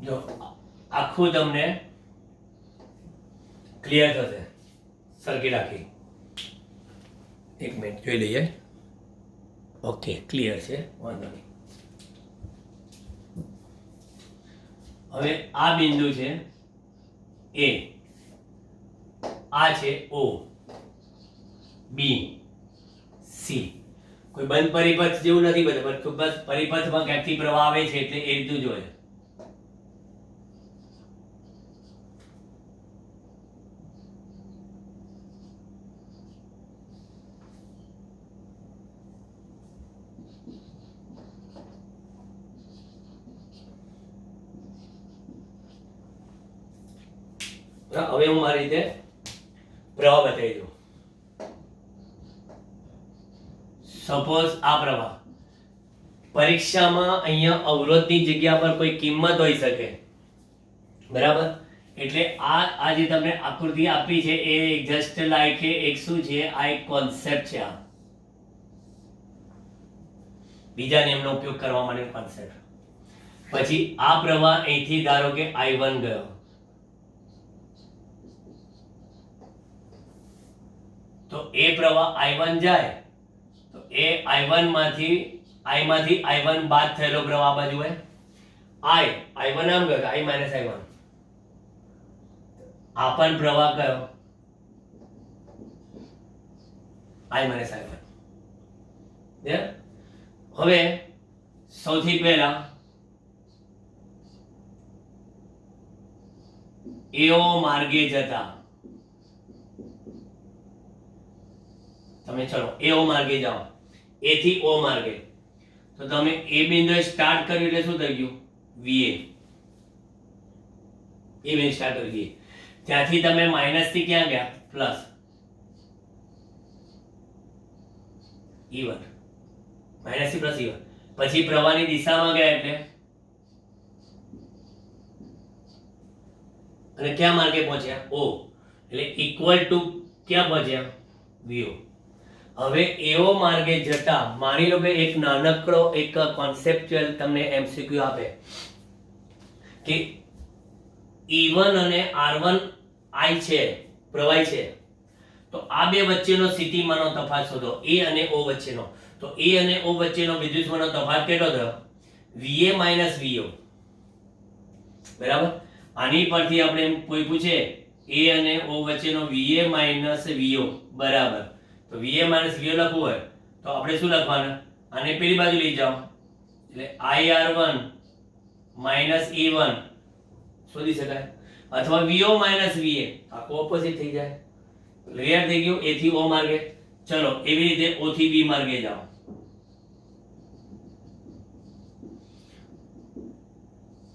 [SPEAKER 1] જો આખું તમને ક્લિયર થશે સર્કિટ આખી. એક મિનિટ જોઈ લઈએ. ઓકે, ક્લિયર છે, વાંધો નહીં. હવે આ બિંદુ છે A, આ છે O, B, C. કોઈ બંધ પરિપથ જેવું નથી બધું, બસ પરિપથમાં ક્યાંકથી પ્રવાહ આવે છે એટલે એ રીતનું જોઈએ. હવે હું મારી રીતે પ્રવાહ બતાવી દઉં. સપોઝ આ પ્રવાહ પરીક્ષામાં અહીંયા અવરોધની જગ્યા પર કોઈ કિંમત હોઈ શકે, બરાબર? એટલે આ જે તમને આકૃતિ આપી છે એ જસ્ટ લાઈક એક શું છે, આ એક કોન્સેપ્ટ છે. આ બીજા નિયમનો ઉપયોગ કરવા માટે કોન્સેપ્ટ. પછી આ પ્રવાહ અહીંથી ધારો કે I1 ગયો, તો એ પ્રવાહ I1 જાય તો એ I1 માંથી I1 બાદ થયેલો પ્રવાહ બાજુ હોય. I1 આમ ગયો, I માઇનસ I1. આ પણ પ્રવાહ કયો? I minus I1. હવે સૌથી પહેલા એઓ માર્ગે જતા, તમે ચલો એઓ માર્ગે જાઓ, એ થી O માર્ગે, તો તમે એ બિંદુએ સ્ટાર્ટ કર્યું એટલે શું થઈ ગયું VA. એ બિંદુ સ્ટાર્ટ કરી દઈએ, ત્યાંથી તમે માઇનસ થી ક્યાં ગયા પ્લસ E1, માઇનસ થી પ્લસ E1, પછી પ્રવાહની દિશામાં ગયા એટલે અને ક્યાં માર્ગે પહોંચ્યા O, એટલે ઇક્વલ ટુ ક્યાં પહોંચ્યા VO. હવે એવો માર્ગે જતા માની લો કે એક નાનકડો એક કોન્સેપ્ચ્યુઅલ તમને MCQ આપે કે E1 અને R1 I છે, પ્રવાહી છે, તો આ બે વચ્ચેનો સ્થિતિમાનનો તફાવત શોધો, A અને O વચ્ચેનો. તો A અને O વચ્ચેનો વિદ્યુતમાનનો તફાવત કેટલો થયો VA માઇનસ VO. બરાબર. આની પરથી આપણે કોઈ પૂછે A અને O વચ્ચેનો VA માઇનસ VO બરાબર, તો VA માઇનસ VO લખવું હોય તો આપણે શું લખવાના, આને પેલી બાજુ લઈ જાઓ એટલે IR1 માઇનસ E1 શોધી શકાય, અથવા VO માઇનસ VA આખો ઓપોઝિટ થઈ જાય, ક્લિયર થઈ ગયું. A થી O માર્ગે, ચલો એવી રીતે O થી B માર્ગે જાઓ.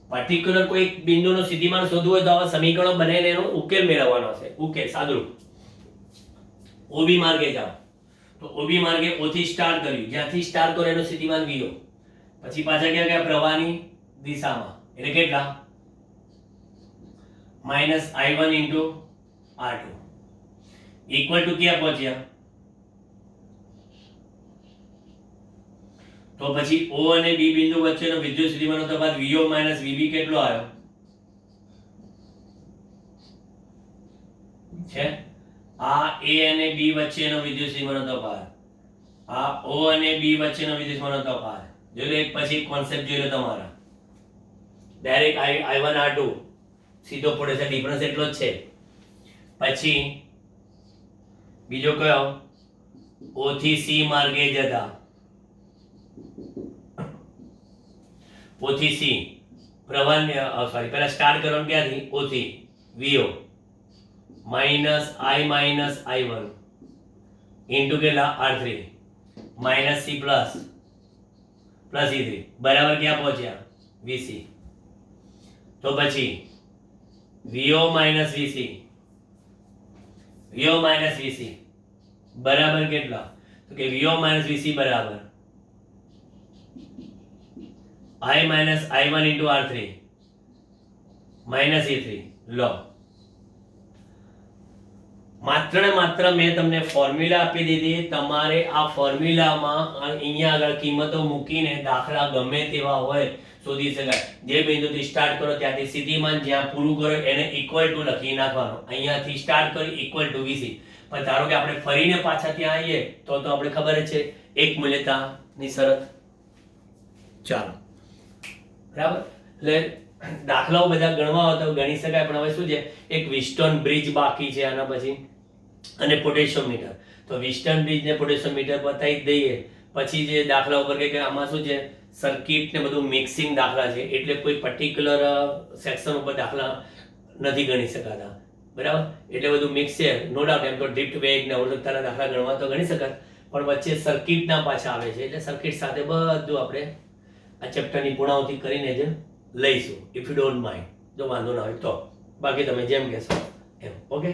[SPEAKER 1] પર્ટિક્યુલર કોઈ બિંદુનો સ્થિતિમાન શોધવું હોય તો આવા સમીકરણો બનાવીને એનો ઉકેલ મેળવવાનો છે. ઉકેલ સાદુરૂપ. OB માર્ગે જાઓ તો OB માર્ગે O થી સ્ટાર્ટ કર્યું, જ્યાંથી સ્ટાર્ટ કરો એનું સ્થિતિમાન VO, પછી પાછા ક્યાં ગયા પ્રવાહની દિશામાં, એટલે કેટલા minus I1 into R2 equal to ક્યાં પહોંચ્યા, તો પછી O અને B બિંદુ વચ્ચેનો વિદ્યુત સ્થિતિમાનનો તફાવત VO માઇનસ VB કેટલો આવ્યો છે? આ A અને B વચ્ચેનો વિદ્યુત સ્થિતિમાનનો તફાવત, આ O અને B વચ્ચેનો વિદ્યુત સ્થિતિમાનનો તફાવત જોઈ લો. એક પછી કોન્સેપ્ટ જોઈ લો તમારા, ડાયરેક્ટ I1 R2 સીધો પડે છે, ડિફરન્સ એટલો જ છે. પછી બીજો કયો O થી C માર્ગે જતા, O થી C પ્રવાહ સોરી પહેલા સ્ટાર્ટ કરવાનું ક્યાંથી O થી VO minus I minus I1 into કેટલા R3 minus C plus E3 બરાબર ક્યાં પહોંચ્યા VC. તો પછી VO માઇનસ VC બરાબર કેટલા, તો કે VO માઇનસ VC બરાબર I minus I1 into R3 minus E3. લો માત્ર ને માત્ર મેં તમને ફોર્મ્યુલા આપી દીધી, તમારે આ ફોર્મ્યુલામાં અહીંયા આગળ કિંમતો મૂકીને દાખલા ગમે તેવા હોય શોધી શકાય. જે બિંદુથી સ્ટાર્ટ કરો ત્યાંથી સ્થિતિમાન જ્યાં પૂરું કરો એને ઇક્વલ ટુ લખી નાખવાનું, અહીંયાથી સ્ટાર્ટ કરી ઇક્વલ ટુ VC. પણ ધારો કે આપણે ફરીને પાછા ત્યાં આવીએ તો આપણે ખબર જ છે એક મૂલ્યતાની શરત. ચાલો બરાબર, એટલે દાખલાઓ બધા ગણવા હોય તો ગણી શકાય, પણ હવે શું છે એક વિસ્ટોન બ્રિજ બાકી છે આના પછી અને પોટેશિયોમીટર. તો વિસ્ટન બ્રિજ ને પોટેશિયોમીટર બતાવી જ દઈએ, પછી જે દાખલા ઉપર કે આમાં શું છે સર્કિટ ને બધું મિક્સિંગ દાખલા છે, એટલે કોઈ પર્ટિક્યુલર સેક્શન ઉપર દાખલા નથી ગણી શકાતા. બરાબર, એટલે બધું મિક્સ છે. નો ડાઉટ એમ તો ડ્રિફ્ટ વેગ ને અવરોધકતાના દાખલા ગણવા તો ગણી શકાય, પણ વચ્ચે સર્કિટના પાછા આવે છે, એટલે સર્કિટ સાથે બધું આપણે આ ચેપ્ટરની પૂર્ણાવૃત્તિ કરીને જ લઈશું, ઇફ યુ ડોન્ટ માઇન્ડ, જો વાંધો ના હોય તો. બાકી તમે જેમ કહેશો એમ. ઓકે.